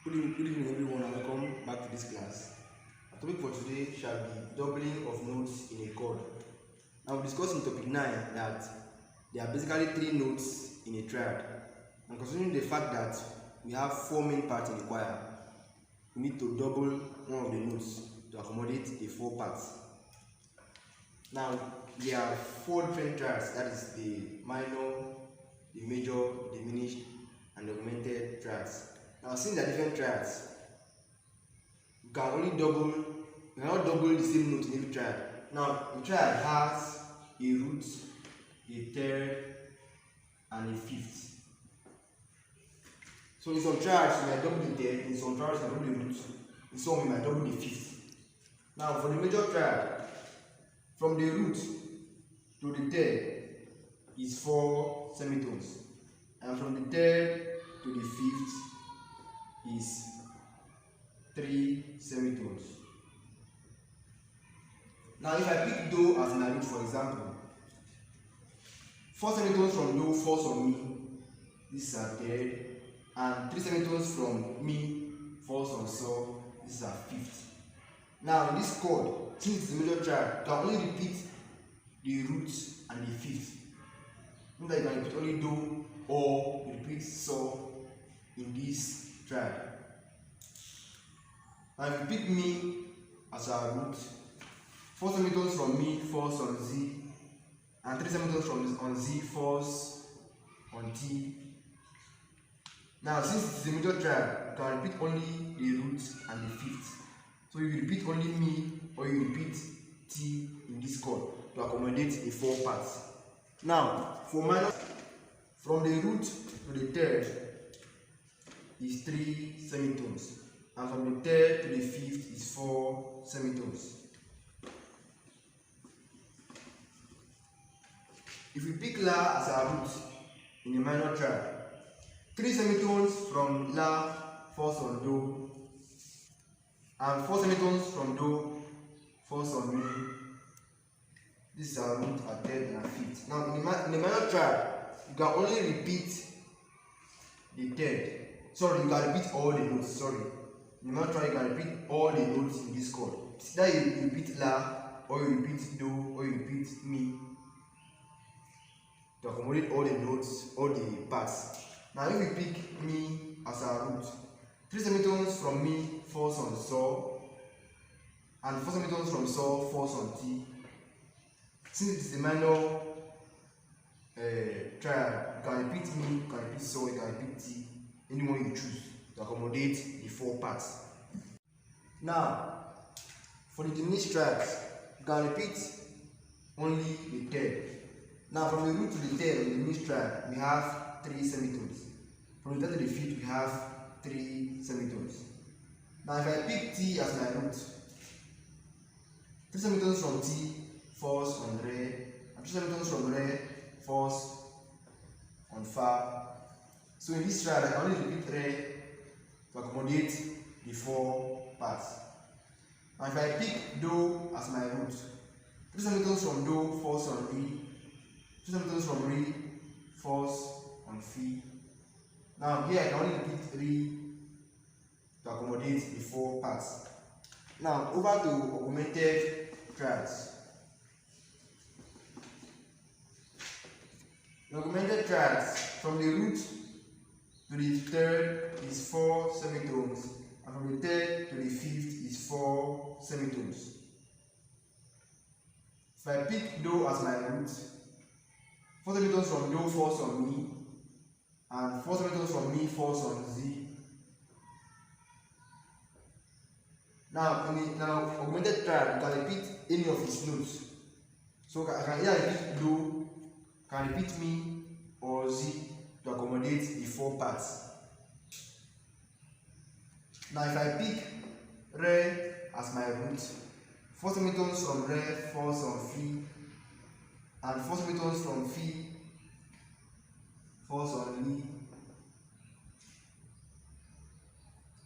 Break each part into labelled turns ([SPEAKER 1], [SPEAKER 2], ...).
[SPEAKER 1] Good evening everyone, and welcome back to this class. Our topic for today shall be doubling of notes in a chord. Now we discussed in topic 9 that there are basically 3 notes in a triad. And considering the fact that we have 4 main parts in the choir, we need to double one of the notes to accommodate the 4 parts. Now there are 4 different triads, that is the minor, the major, diminished, and the augmented triads. Now, since there are different triads, you cannot double the same note in every triad. Now, the triad has a root, a third, and a fifth. So in some triads you might double the third, in some triads you might double the root, in some you might double the fifth. Now, for the major triad, from the root to the third is 4 semitones, and from the third to the fifth is 3 semitones. Now if I pick do as my root, for example, 4 semitones from do falls on mi, this is a third, and 3 semitones from mi falls on so, this is a fifth. Now in this chord, since it's a major triad, you can only repeat the root and the fifth. Not that you can repeat only do or repeat so in this triad. Now if you pick mi as our root, 4 semitones from mi falls on Z, and 3 semitones on Z falls on T. Now since it is a major triad, you can repeat only the root and the fifth. So you repeat only mi or you repeat T in this chord to accommodate the 4 parts. Now for minor, from the root to the third is 3 semitones, and from the third to the fifth is 4 semitones. If we pick La as our root in the minor triad, 3 semitones from La falls on Do, and 4 semitones from Do falls on Mi. This is our root, our third, and our fifth. Now in the minor triad, you can only repeat the third. Sorry, you can repeat all the notes. Sorry. In the minor triad, you can repeat all the notes in this chord. Either you repeat La, or you repeat Do, or you repeat Mi to accommodate all the notes, all the parts. Now if we pick Mi as our root, 3 semitones from Mi falls on So, and 4 semitones from So falls on T. Since it is a minor triad, you can repeat Mi, you can repeat So, you can repeat T, any one you choose to accommodate the 4 parts. Now, for the diminished triads, you can repeat only the third. Now, from the root to the third of the diminished triad, we have 3 semitones. From the third to the fifth, we have 3 semitones. Now, if I pick T as my root, 3 semitones from T falls on Re, and 2 semitones from Re falls on Fa. So in this triad, I can only repeat Re to accommodate the 4 parts. And if I pick Do as my root, 3 semitones from Do falls on Re, 2 semitones from Re falls on Fi. Now here I can only repeat Re to accommodate the 4 parts. Now over to augmented triads. In augmented triads, from the root to the third is 4 semitones, and from the third to the fifth is 4 semitones. If I pick Do as my root, 4 semitones from Do falls on Mi, and 4 semitones from Mi falls on Z. Now in the augmented triad, you can repeat any of its notes. So I can either repeat Do, can repeat Mi, or Z to accommodate the 4 parts. Now if I pick Re as my root, 4 semitones from Re falls on Fi, and 4 semitones from Fi falls on Mi.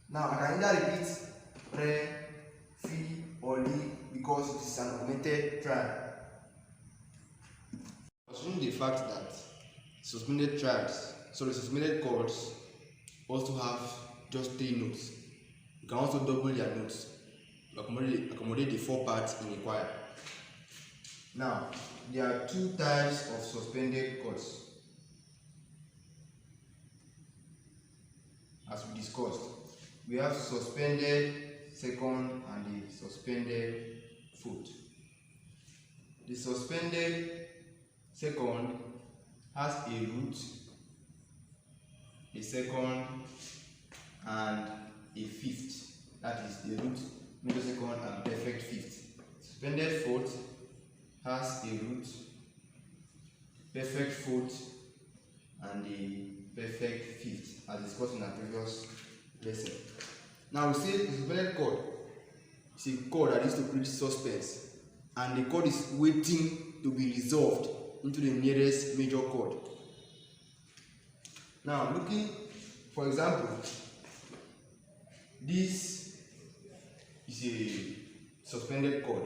[SPEAKER 1] Now I can either repeat Re, Fi, or Li because it is an augmented triad. Considering the fact that suspended chords also have just 3 notes. You can also double their notes to accommodate the 4 parts in a choir. Now, there are 2 types of suspended chords, as we discussed. We have suspended second and the suspended fourth. The suspended second has a root, a second, and a fifth. That is the root, major second, and perfect fifth. Suspended fourth has a root, perfect fourth, and a perfect fifth, as discussed in our previous lesson. Now we say the suspended chord is a chord that is to create suspense, and the chord is waiting to be resolved into the nearest major chord. Now, looking, for example, this is a suspended chord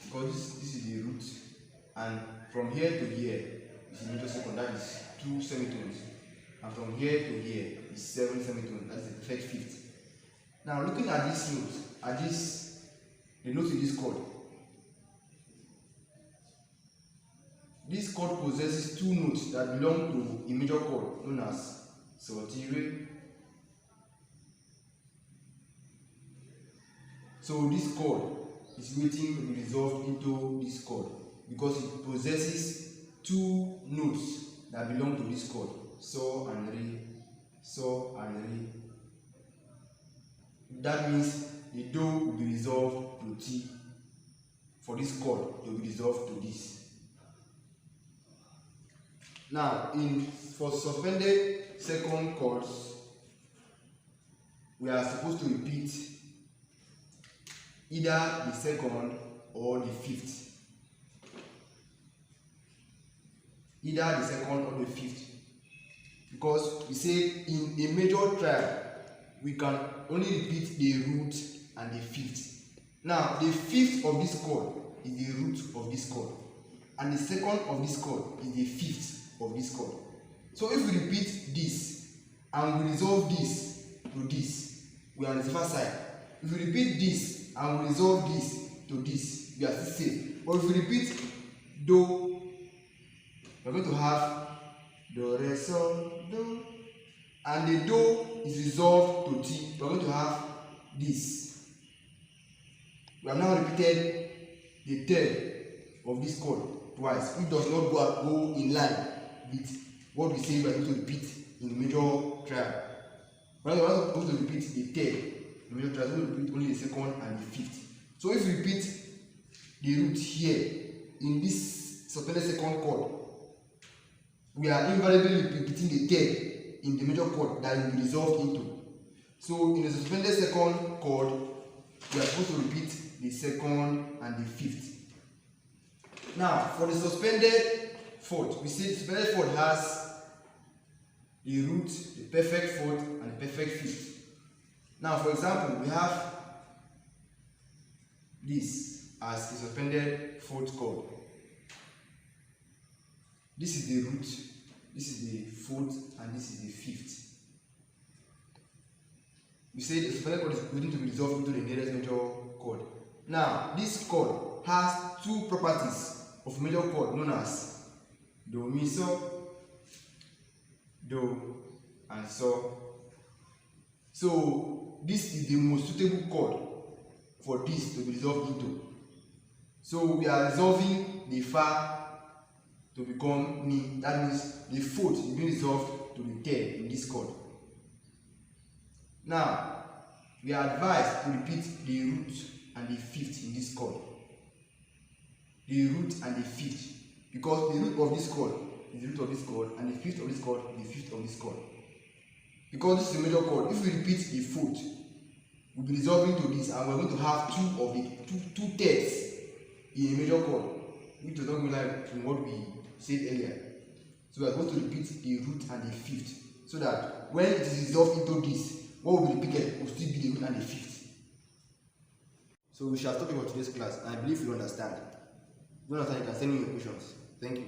[SPEAKER 1] because this is the root, and from here to here is the major second, that is 2 semitones, and from here to here is 7 semitones, that is the perfect fifth. Now, looking at this note, the note in this chord, this chord possesses 2 notes that belong to a major chord known as sol, re. So this chord is waiting to be resolved into this chord because it possesses 2 notes that belong to this chord, sol and re, sol and re. That means the do will be resolved to T for this chord to be resolved to this. Now, for suspended second chords, we are supposed to repeat either the second or the fifth. Either the second or the fifth. Because we say in a major triad, we can only repeat the root and the fifth. Now, the fifth of this chord is the root of this chord, and the second of this chord is the fifth of this chord. So if we repeat this and we resolve this to this, we are on the safer side. If we repeat this and we resolve this to this, we are still safe. But if we repeat do, we are going to have do, re, sol, do, and the do is resolved to T, we are going to have this. We have now repeated the third of this chord twice, which does not go in line with what we say we are going to repeat in the major triad. We are not going to repeat the third in the major triad, we will repeat only the second and the fifth. So if we repeat the root here in this suspended second chord, we are invariably repeating the third in the major chord that will be resolved into. So in the suspended second chord, we are supposed to repeat the second and the fifth. Now, for the suspended fourth, we see the suspended fourth has the root, the perfect fourth, and the perfect fifth. Now, for example, we have this as the suspended fourth chord. This is the root, this is the fourth, and this is the fifth. We say the suspended chord is waiting to be resolved into the nearest major chord. Now, this chord has 2 properties of major chord known as do, mi, so, do, and so. So this is the most suitable chord for this to be resolved into. So we are resolving the fa to become mi. That means the fourth is being resolved to the third in this chord. Now we are advised to repeat the root and the fifth in this chord. The root and the fifth, because the root of this chord is the root of this chord, and the fifth of this chord is the fifth of this chord. Because this is a major chord, if we repeat the fourth, we'll be resolving to this, and we're going to have two thirds in a major chord, which does not go like from what we said earlier. So we're going to repeat the root and the fifth, so that when it is resolved into this, what will be repeated will still be the root and the fifth. So we shall stop here for today's class, and I believe you understand. If you understand, you can send me your questions. Thank you.